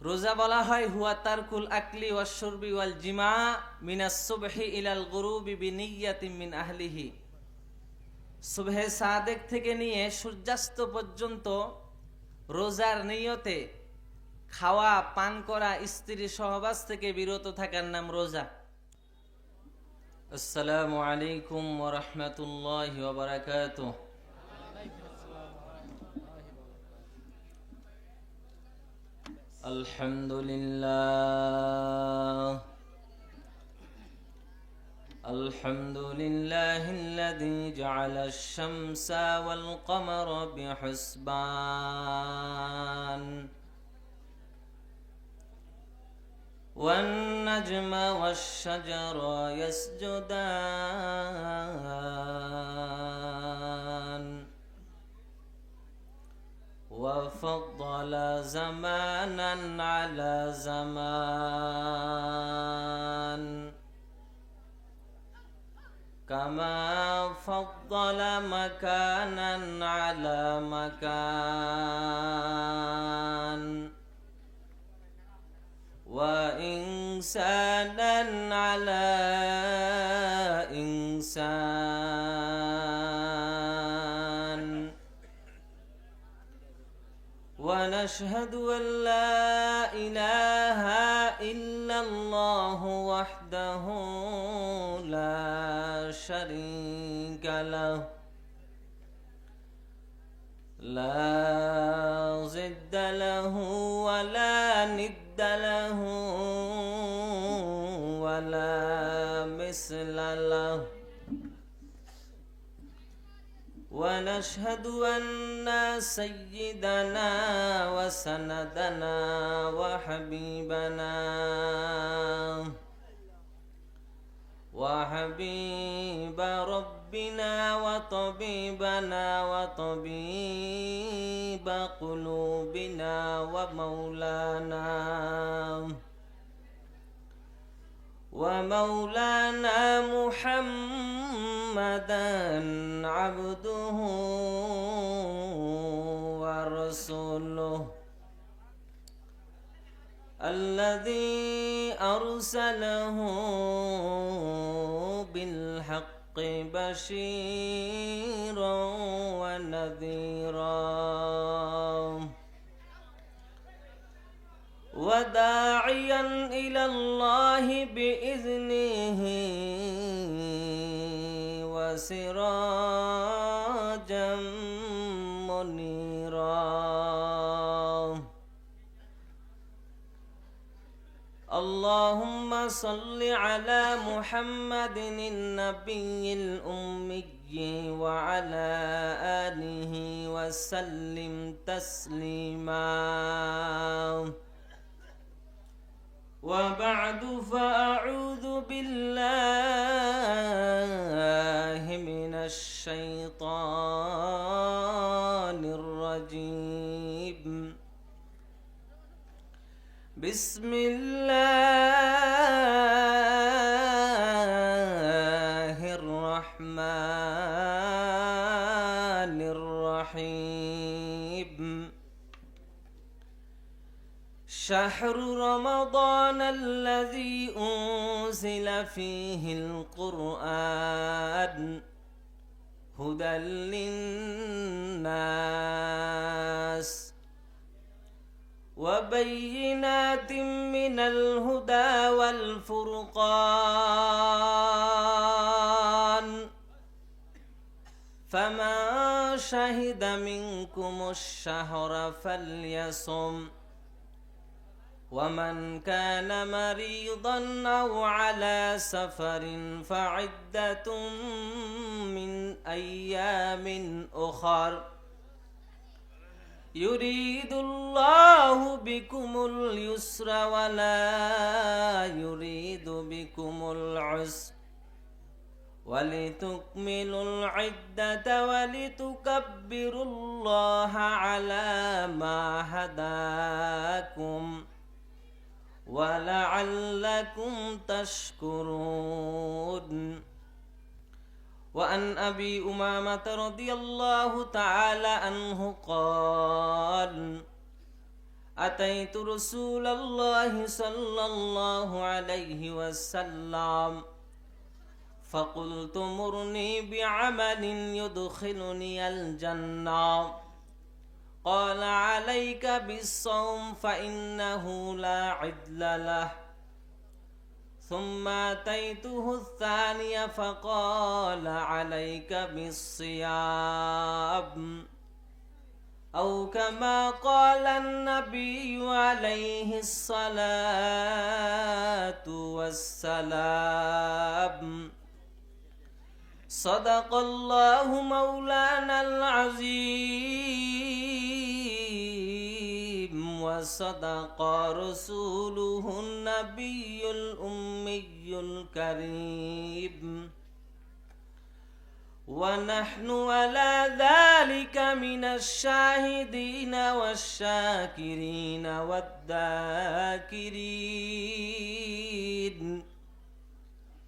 রোজা বলা হয় হুয়া তারকুল আকলি ওয়াশ শুরবি ওয়াল জিমা মিনাস সুবহি ইলাল গুরুবি বিনিয়াতিন মিন আহলিহি। সুবহে সাদেক থেকে নিয়ে সূর্যাস্ত পর্যন্ত রোজার নিয়তে খাওয়া পান করা স্ত্রী সহবাস থেকে বিরত থাকার নাম রোজা। আসসালামু আলাইকুম ওয়া রাহমাতুল্লাহি ওয়া বারাকাতুহু। আলহামদুলিল্লাহিল্লাযী জা'আলাশ শামসা ওয়াল কমারা বিহুসবান ওয়ান নাজমা ওয়াশ শাজারা ইয়াসজুদান وفضل زمانا على زمان كما فضل مكانا على مكان وإنسانا على إنسان. ونشهد أن لا إله إلا الله وحده لا شريك له لا ضد له ولا ند له ولا مثل له. ونشهد أن سيدنا وسندنا وحبيب ربنا وطبيبنا وطبيب قلوبنا ومولانا محمدا عبده ورسوله الذي أرسله بالحق بشيرا ونذيرا وداعيا إلى الله بإذنه وسراجا منيرا. اللهم صل على محمد النبي الأمي وعلى آله وسلم تسليما. وبعد فأعوذ بالله من الشيطان الرجيم. بسم الله الرحمن الرحيم. شهر رمضان الذي أنزل فيه القرآن هدى للناس وبينات من الهدى والفرقان فمن شهد منكم الشهر فليصم ومن كان مريضا أو على سفر فعدة من أيام أخر يريد الله بكم اليسر ولا يريد بكم العسر ولتكملوا العدة ولتكبروا الله على ما هداكم ولعلكم تشكرون. وعن أبي أمامة رضي الله تعالى عنه قال أتيت رسول الله صلى الله عليه وسلم فقلت مرني بعمل يدخلني الجنة قال عليك بالصوم فإنه لا عدل له ثم أتيته الثانية فقال عليك بالصيام أو كما قال النبي عليه الصلاة والسلام صدق الله مولانا العظيم وصدق رسوله النبي الأمي الكريم ونحن على ذلك من الشاهدين والشاكرين والذاكرين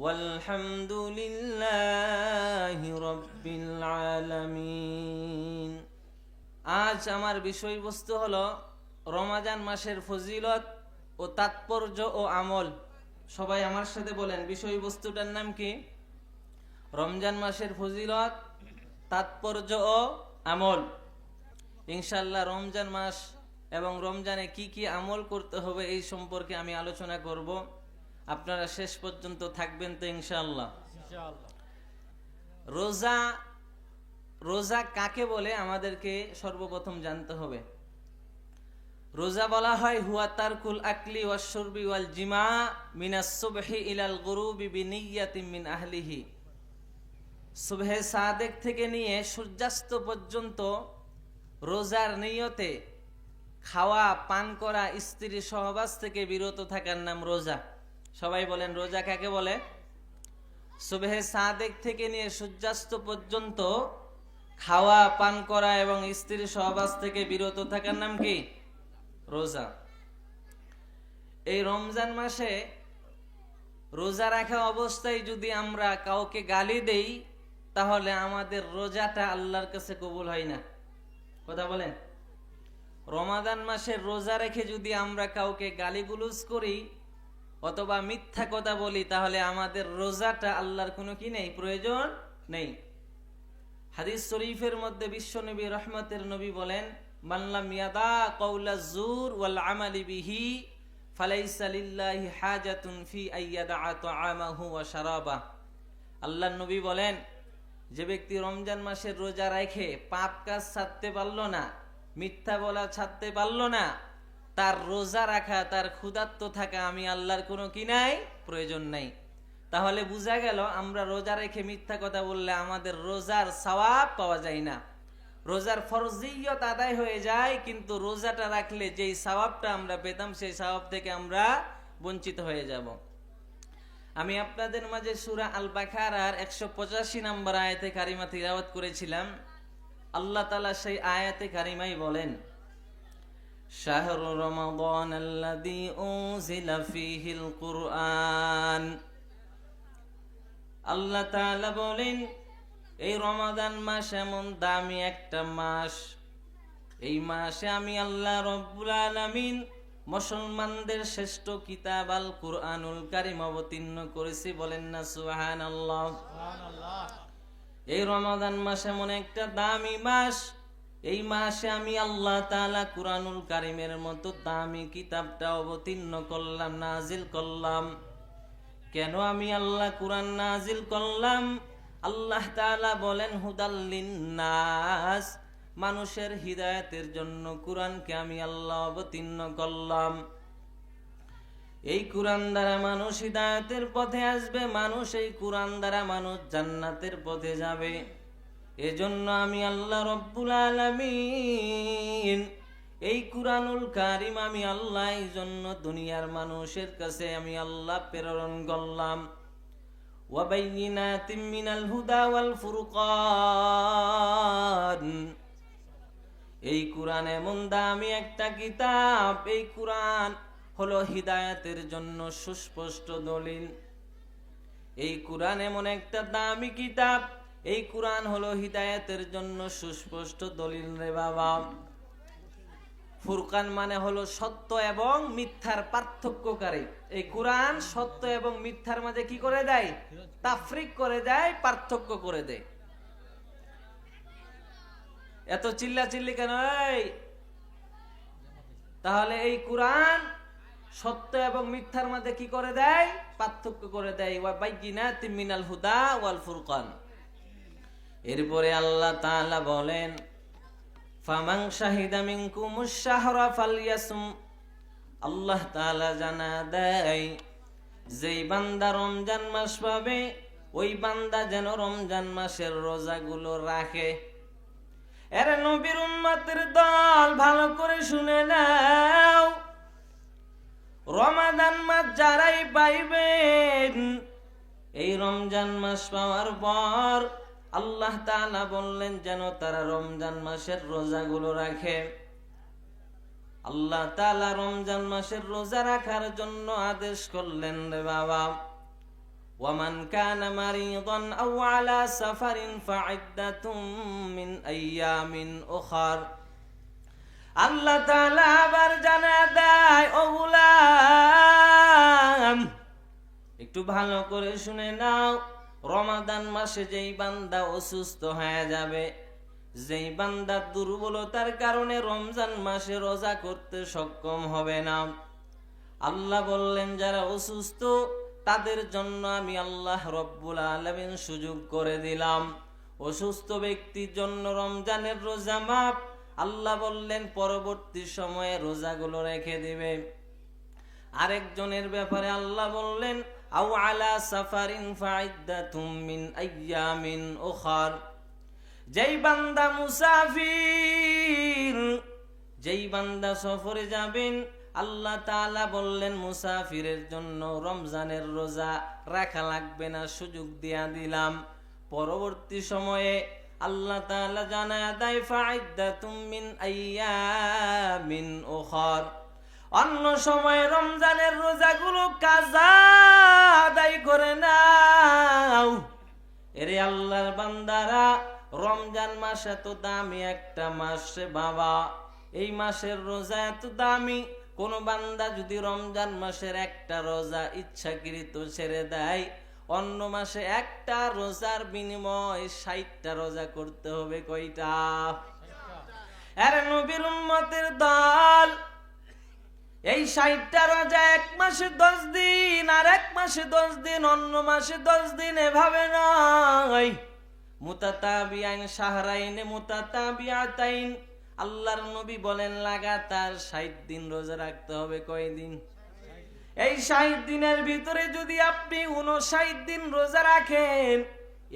والحمد لله رب العالمين। আজ আমার বিষয়বস্তু হলো রমজান মাসের ফজিলত ও তাৎপর্য ও আমল। সবাই আমার সাথে বলেন, বিষয়বস্তুটার নাম কি? রমজান মাসের ফজিলত, তাৎপর্য ও আমল। ইনশাআল্লাহ রমজান মাস এবং রমজানে কি কি আমল করতে হবে এই সম্পর্কে আমি আলোচনা করব। আপনারা শেষ পর্যন্ত থাকবেন তো ইনশাআল্লাহ। রোজা, রোজা কাকে বলে আমাদেরকে সর্বপ্রথম জানতে হবে। রোজা বলা হয় হুয়া তারকুল আকলি ওয়াশ শুরবি ওয়াল জিমা মিনাস সুবহি ইলাল গুরুবি বিনিয়াতিন মিন আহলিহি। সুবহে সাদেক থেকে নিয়ে সূর্যাস্ত পর্যন্ত রোজার নিয়তে খাওয়া পান করা, স্ত্রী সহবাস থেকে বিরত থাকার নাম রোজা। সবাই বলেন রোজা কাকে বলে? সুবহে সাদেক থেকে নিয়ে সূর্যাস্ত পর্যন্ত খাওয়া পান করা এবং স্ত্রী সহবাস থেকে বিরত থাকার নাম কি? রোজা। এই রমজান মাসে রোজা রাখা অবস্থায় যদি আমরা কাউকে গালি দেই তাহলে আমাদের রোজাটা আল্লাহর কাছে কবুল হয় না। কথা বলেন, রমাদান মাসের রোজা রেখে যদি আমরা কাউকে গালিগুলোজ করি অথবা মিথ্যা কথা বলি তাহলে আমাদের রোজাটা আল্লাহর কোনো কি নেই, প্রয়োজন নেই। হাদিস শরীফের মধ্যে বিশ্বনবী রহমতের নবী বলেন, মাল্লাম ইয়াদা কওলা জুর ওয়াল আমালি বিহি ফালাইসা লিল্লাহি হাজাতুন ফি আইয়াদা তাআমাহু ওয়া শারাবা। আল্লাহর নবী বলেন, যে ব্যক্তি রমজান মাসের রোজা রেখে পাপ কাজ ছাড়তে পারলো না, মিথ্যা বলা ছাড়তে পারলো না, তার রোজা রাখা, তার ক্ষুধার্ত থাকা আমি আল্লাহর কোনো কি নাই, প্রয়োজন নাই। তাহলে বোঝা গেল আমরা রোজা রেখে মিথ্যা কথা বললে আমাদের রোজার সওয়াব পাওয়া যায় না। রোজার ফরজিয়ত আদায় হয়ে যায়, কিন্তু রোজাটা রাখলে যেই সওয়াবটা আমরা পেতাম সেই সওয়াব থেকে আমরা বঞ্চিত হয়ে যাব। আমি আপনাদের মাঝে সূরা আল বাকারার 185 নম্বর আয়াতে কারিমা তিলাওয়াত করেছিলাম। আল্লাহ তাআলা সেই আয়াতে কারিমাই বলেন, শাহরু রমাদানাল্লাযী উনজিলা ফীহিল কুরআন। আল্লাহ তাআলা বলেন, এই রমাদান মাস এমন দামি একটা মাস, এই মাসে আমি আল্লাহ রব্বুল আলামিন মুসলমানদের শ্রেষ্ঠ কিতাব আল কুরআনুল কারীম অবতীর্ণ করেছি। বলেন না সুবহানাল্লাহ। এই রমাদান মাস এমন একটা দামি মাস, এই মাসে আমি আল্লাহ তাআলা কুরআনুল কারীমের মতো দামি কিতাবটা অবতীর্ণ করলাম, নাজিল করলাম। কেন আমি আল্লাহ কুরআন নাজিল করলাম? আল্লাহ তাআলা বলেন, হুদাল লিন্নাস, মানুষের হিদায়াতের জন্য কুরআনকে আমি আল্লাহ অবতীর্ণ করলাম। এই কুরআন দ্বারা মানুষ হিদায়াতের পথে আসবে, মানুষ এই কুরআন দ্বারা মানুষ জান্নাতের পথে যাবে। এজন্য আমি আল্লাহ রব্বুল আলামিন এই কুরআনুল কারীম আমি আল্লাহ এই জন্য দুনিয়ার মানুষের কাছে আমি আল্লাহ প্রেরণ করলাম। ওয়া বাইয়িনাতিম মিনাল হুদা ওয়াল ফুরকান। এই কুরআন এমন দামি একটা কিতাব, এই কুরআন হলো হিদায়াতের জন্য সুস্পষ্ট দলিল। এই কুরআন এমন একটা দামি কিতাব, এই কুরআন হলো হিদায়াতের জন্য সুস্পষ্ট দলিল রে বাবা। ফুরকান মানে হলো সত্য এবং মিথ্যার পার্থক্যকারী। এই কোরআন সত্য এবং মিথ্যার মাঝে কি করে দেয়? তাফরিক করে দেয়, পার্থক্য করে দেয়। এত চিল্লাচিল্লি কেন? তাহলে এই কোরআন সত্য এবং মিথ্যার মধ্যে কি করে দেয়? পার্থক্য করে দেয়। ওয়া বাইয়িনাতিম মিনাল হুদা ওয়াল ফুরকান। এরপরে আল্লাহ তাআলা বলেন, ফামান শাহিদা মিনকুমুশ শাহরা ফালইয়াসুম। আল্লাহ তাআলা জানা দেয়, যেই বান্দা রমজান মাস পাবে ওই বান্দা যেন রমজান মাসের রোজাগুলো রাখে। এর নবীর উম্মতের দল, ভালো করে শুনে নাও, রমাদান মাস যারাই পাইবেন, এই রমজান মাস পাওয়ার পর আল্লাহ তাআলা বললেন যেন তারা রমজান মাসের রোজাগুলো রাখে। আল্লাহ তাআলা রমজান মাসের রোজা রাখার জন্য আদেশ করলেন, রে বাবা, ওয়ামান কানা মারিদান আও আলা সাফারিন ফাইদ্দাতুম মিন আইয়ামিন উখার। আল্লাহ তাআলা আবার জানা দেয়, ও গোলাম, একটু ভালো করে শুনে নাও, রমাদান মাসে যেই বান্দা অসুস্থ হয়ে যাবে, যেই বান্দা দুর্বলতার কারণে রমজান মাসে রোজা করতে সক্ষম হবে না, আল্লাহ বললেন যারা অসুস্থ তাদের জন্য আমি আল্লাহ রব্বুল আলামিন সুযোগ করে দিলাম। অসুস্থ ব্যক্তির জন্য রমজানের রোজা মাফ। আল্লাহ বললেন পরবর্তী সময়ে রোজাগুলো রেখে দিবে। আরেকজনের ব্যাপারে আল্লাহ বললেন, আও আলা সাফারিন ফাইদ্দাতুম মিন আইয়ামিন উখার। যেই বান্দা মুসাফির, যেই বান্দা সফরে যাবেন, আল্লাহ তাআলা বললেন মুসাফিরের জন্য রমজানের রোজা রাখা লাগবে না, সুযোগ দিয়া দিলাম। পরবর্তী সময়ে আল্লাহ তাআলা জানায়া দেয়, ফাইদ্দাতুম মিন আইয়ামিন উখার। অন্য সময় রমজানের রোজাগুলো কাজা আদায় করে নাও। এরে আল্লাহর বান্দারা, রমজান মাস এত দামি একটা মাস রে বাবা, এই মাসের রোজা এত দামি। কোন বান্দা যদি রমজান মাসের একটা রোজা ইচ্ছাকৃত ছেড়ে দেয়, অন্য মাসে একটা রোজার বিনিময়ে 60টা রোজা করতে হবে। কয়টা? আরে নবীর উম্মতের দল, এই 60টা রোজা এক মাসে 10 দিন, আর এক মাসে 10 দিন, অন্য মাসে 10 দিন, এভাবে নয়। মুতাতাবিআইন শাহরাইনে মুতাতাবিআতাইন। আল্লাহর নবী বলেন লাগাতার 60 দিন রোজা রাখতে হবে। কয়দিন? এই 60 দিনের ভিতরে যদি আপনি 59 দিন রোজা রাখেন,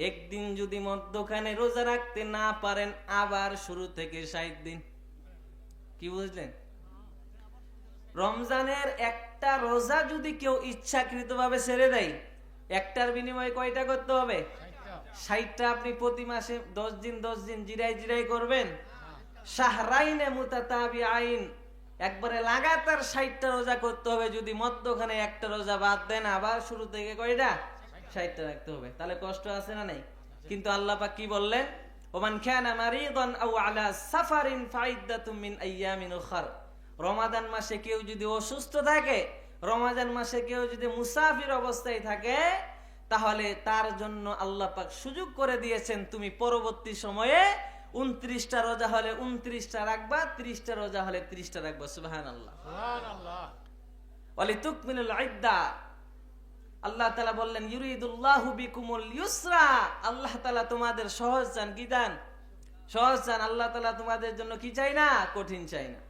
একদিন যদি মধ্যখানে রোজা রাখতে না পারেন, আবার শুরু থেকে 60 দিন। কি বুঝলেন? রমজানের একটা রোজা যদি কেউ ইচ্ছাকৃতভাবে ছেড়ে দেয়, একটার বিনিময়ে কয়টা করতে হবে? 60টা। আপনি প্রতি মাসে 10 দিন 10 দিন জিরাই জিরাই করবেন। শাহরাইনে মুতাতাবিআইন, একবারে লাগাতার 60টা রোজা করতে হবে। যদি মধ্যখানে একটা রোজা বাদ দেন, আবার শুরু থেকে কয়টা? 60টা রাখতে হবে। তাহলে কষ্ট আছে না নাই? কিন্তু আল্লাহ পাক কি বললেন? ওমান কানা মারিদান আও আলা সাফারিন ফাইদ্দাতুম মিন আইয়ামিন উখার। রমাদান মাসে কেউ যদি অসুস্থ থাকে, রমাদান মাসে কেউ যদি মুসাফির অবস্থায় থাকে, তাহলে তার জন্য আল্লাহ পাক সুযোগ করে দিয়েছেন, তুমি পরবর্তী সময়ে 29টা রোজা হলে 29টা রাখবা, 30টা রোজা হলে 30টা রাখবা। সুবহানাল্লাহ, সুবহানাল্লাহ। ওয়ালিতুকমিলুল ইদ্দা। আল্লাহ তাআলা বললেন, ইউরিদুল্লাহু বিকুমুল ইউসরা। আল্লাহ তাআলা তোমাদের সহজ চান। কি চান? সহজ চান। আল্লাহ তাআলা তোমাদের জন্য কি চাই না? কঠিন চাই না।